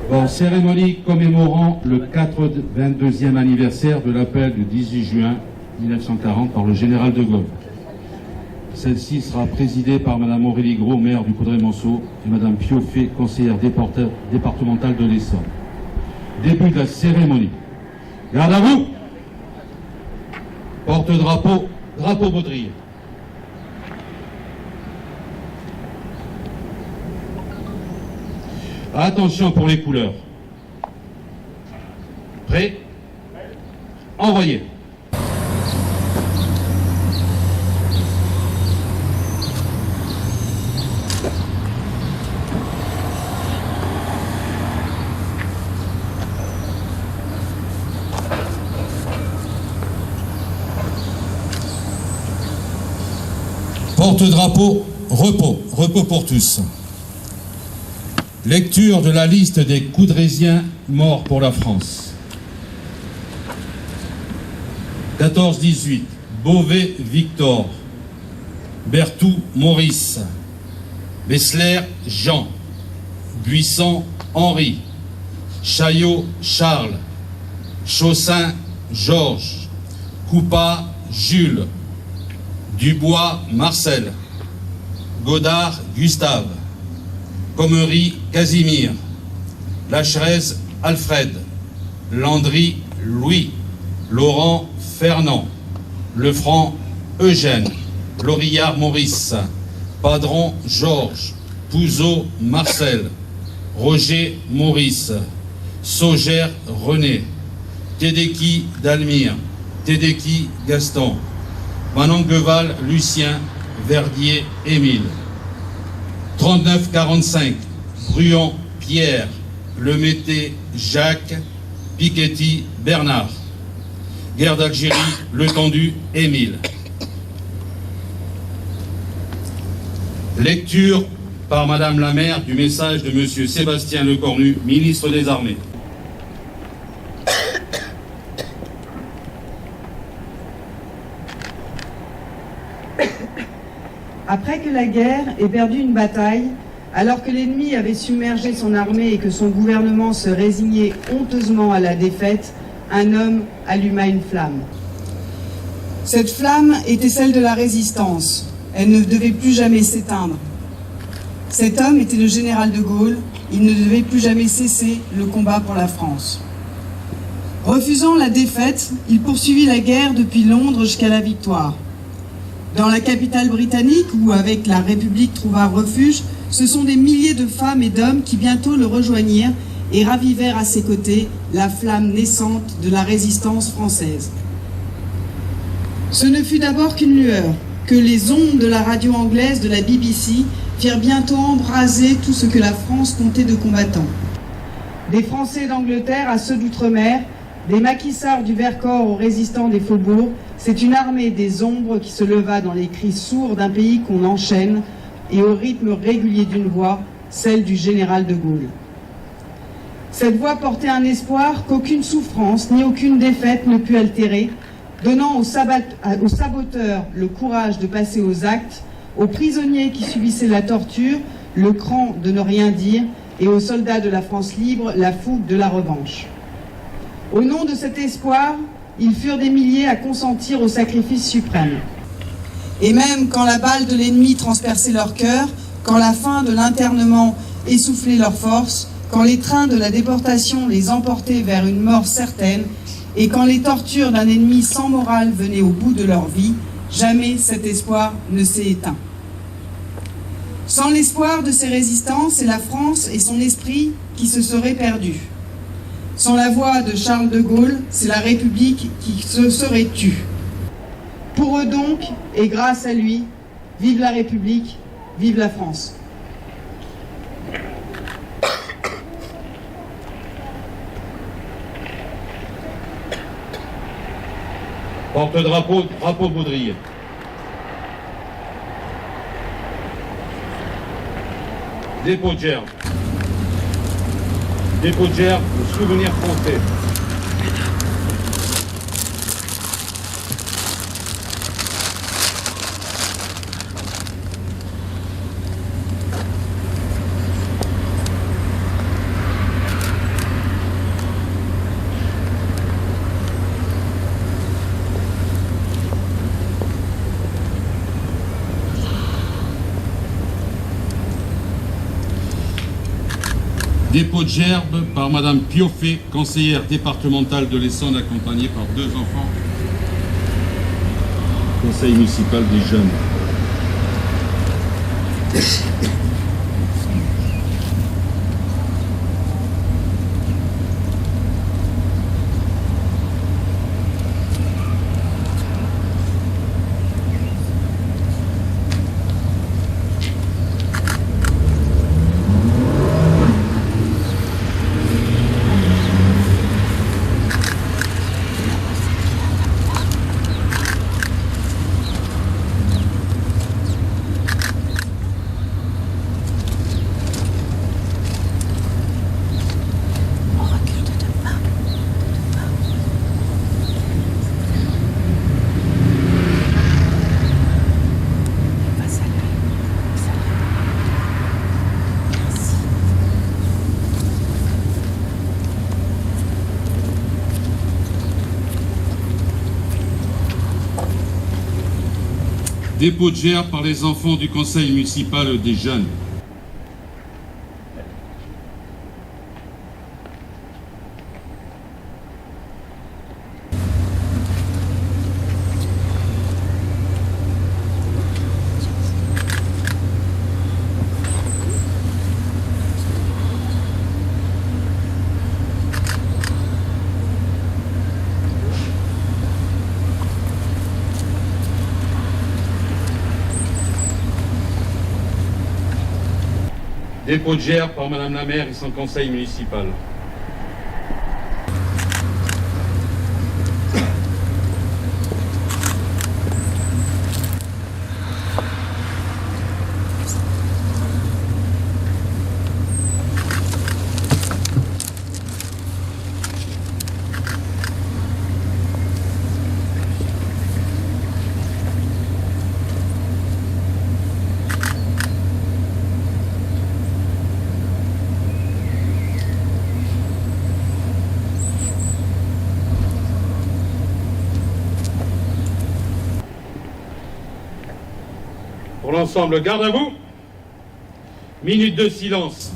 Bon, cérémonie commémorant le 82e anniversaire de l'appel du 18 juin 1940 par le général de Gaulle. Celle-ci sera présidée par Mme Aurélie Gros, maire du Coudray-Monceau, et Mme Pioffet, conseillère départementale de l'Essonne. Début de la cérémonie. Garde à vous. Porte-drapeau, drapeau baudrier. Attention pour les couleurs. Prêt? Envoyez. Porte-drapeau, repos pour tous. Lecture de la liste des Coudraysiens morts pour la France. 14-18, Beauvais Victor, Berthoud Maurice, Bessler Jean, Buisson Henri, Chaillot Charles, Chaussin Georges, Coupat Jules, Dubois Marcel, Godard Gustave, Commery Casimir, Lacheresse Alfred, Landry Louis, Laurent Fernand, Lefranc Eugène, Lorillard Maurice, Padron Georges, Pouzeau Marcel, Roger Maurice, Saugère René, Tedeki Dalmire, Tedeki Gaston, Manongueval Lucien, Verdier Émile. 39-45, Bruant Pierre, Lemété Jacques, Piketty Bernard. Guerre d'Algérie, Letendu Émile. Lecture par Madame la maire du message de Monsieur Sébastien Lecornu, ministre des Armées. Après que la guerre ait perdu une bataille, alors que l'ennemi avait submergé son armée et que son gouvernement se résignait honteusement à la défaite, un homme alluma une flamme. Cette flamme était celle de la résistance. Elle ne devait plus jamais s'éteindre. Cet homme était le général de Gaulle. Il ne devait plus jamais cesser le combat pour la France. Refusant la défaite, il poursuivit la guerre depuis Londres jusqu'à la victoire. Dans la capitale britannique, où avec la République trouva refuge, ce sont des milliers de femmes et d'hommes qui bientôt le rejoignirent et ravivèrent à ses côtés la flamme naissante de la résistance française. Ce ne fut d'abord qu'une lueur, que les ondes de la radio anglaise de la BBC firent bientôt embraser tout ce que la France comptait de combattants. Des Français d'Angleterre à ceux d'outre-mer, des maquisards du Vercors aux résistants des faubourgs, c'est une armée des ombres qui se leva dans les cris sourds d'un pays qu'on enchaîne et au rythme régulier d'une voix, celle du général de Gaulle. Cette voix portait un espoir qu'aucune souffrance ni aucune défaite ne put altérer, donnant aux saboteurs le courage de passer aux actes, aux prisonniers qui subissaient la torture, le cran de ne rien dire, et aux soldats de la France libre, la fougue de la revanche. Au nom de cet espoir, ils furent des milliers à consentir au sacrifice suprême. Et même quand la balle de l'ennemi transperçait leur cœur, quand la faim de l'internement essoufflait leurs forces, quand les trains de la déportation les emportaient vers une mort certaine, et quand les tortures d'un ennemi sans morale venaient au bout de leur vie, jamais cet espoir ne s'est éteint. Sans l'espoir de ces résistants, c'est la France et son esprit qui se seraient perdus. Sans la voix de Charles de Gaulle, c'est la République qui se serait tue. Pour eux donc, et grâce à lui, vive la République, vive la France. Porte-drapeau, drapeau baudrier. Dépôt de gerbe. Dépôt de gerbe, le souvenir français. Dépôt de gerbe par Madame Pioffet, conseillère départementale de l'Essonne, accompagnée par 2 enfants. Conseil municipal des jeunes. Dépôt de gerbe par les enfants du conseil municipal des jeunes. Dépôt de gerbe par Madame la maire et son conseil municipal. Pour l'ensemble, garde à vous. Minute de silence.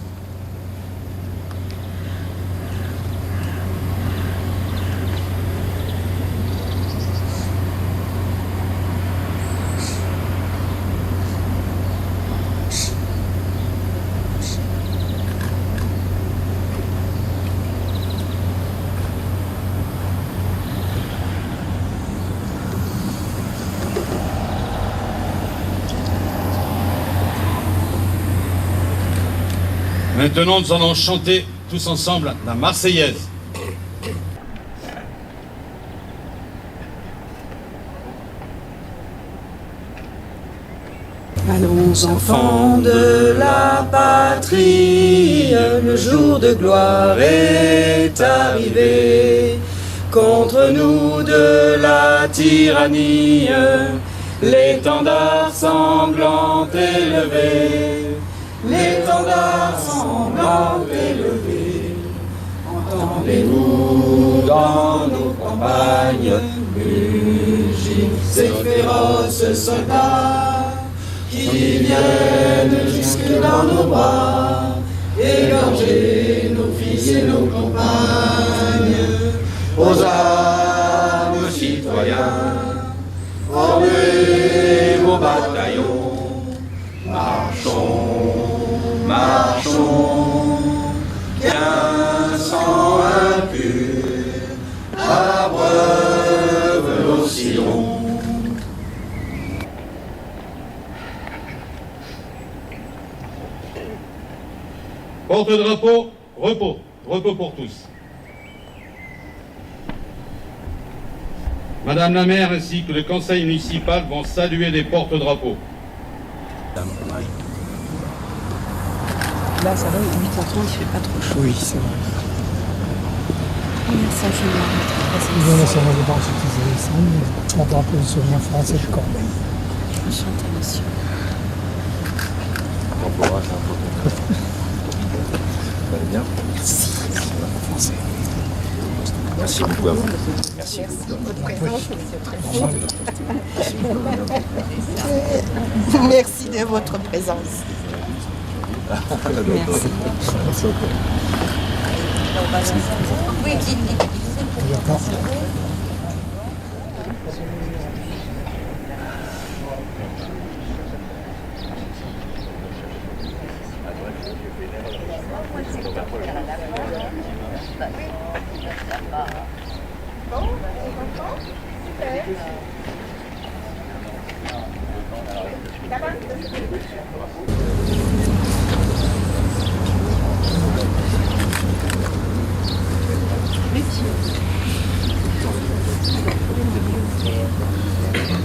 Maintenant, nous allons chanter tous ensemble la Marseillaise. Allons enfants de la patrie, le jour de gloire est arrivé. Contre nous de la tyrannie, l'étendard sanglant élevé. L'étendard sanglant élevé, entendez-vous dans nos campagnes mugir ces féroces soldats qui viennent jusque dans nos bras, égorger filles et nos compagnes, aux armes citoyens, formez vos bataillons, marchons, marchons, qu'un sang impur abreuve nos sillons. Porte-drapeau, repos. Repos pour tous. Madame la maire ainsi que le conseil municipal vont saluer les porte-drapeaux. Là, ça va, 8h30, il fait pas trop chaud. Oui, c'est vrai. Merci infiniment. Ils ont laissé les bancs utiliser les signes, on drapeau du souvenir français de Corbeil. Enchanté, monsieur. Bon courage, hein, pour toi. Vous allez bien? Merci beaucoup à vous. Merci. Merci de votre présence. Merci.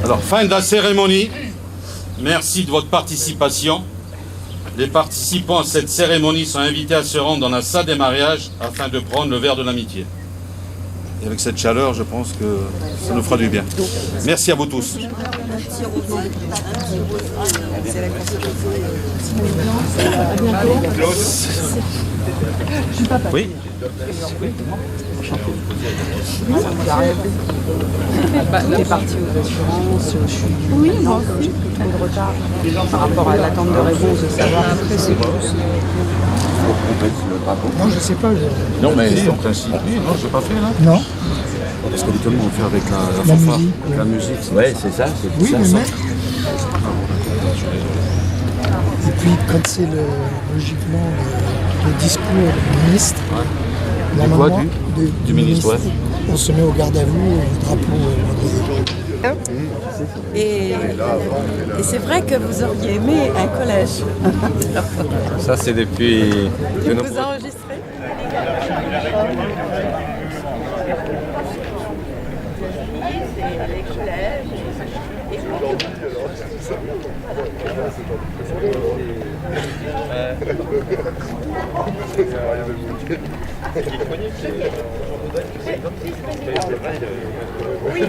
Alors, fin de la cérémonie. Merci de votre participation. Les participants à cette cérémonie sont invités à se rendre dans la salle des mariages afin de prendre le verre de l'amitié. Et avec cette chaleur, je pense que ça nous fera du bien. Merci à vous tous. Oui. T'es parti aux assurances, je suis... Oui, moi j'ai pris trop de retard par rapport à l'attente de réponse, de savoir après c'est quoi. Non, je sais pas. Non, mais en principe, oui, non, je n'ai pas fait là. Non, Parce qu'habituellement, on fait avec la fanfare, musique. La musique. Ouais, c'est ça. oui, mais même. Et puis, quand c'est logiquement le discours du ministre, normalement, du ministre, ouais. on se met au garde à vous, au drapeau. Et c'est vrai que vous auriez aimé un collège. Ça, c'est depuis. Vous enregistrez? Oui.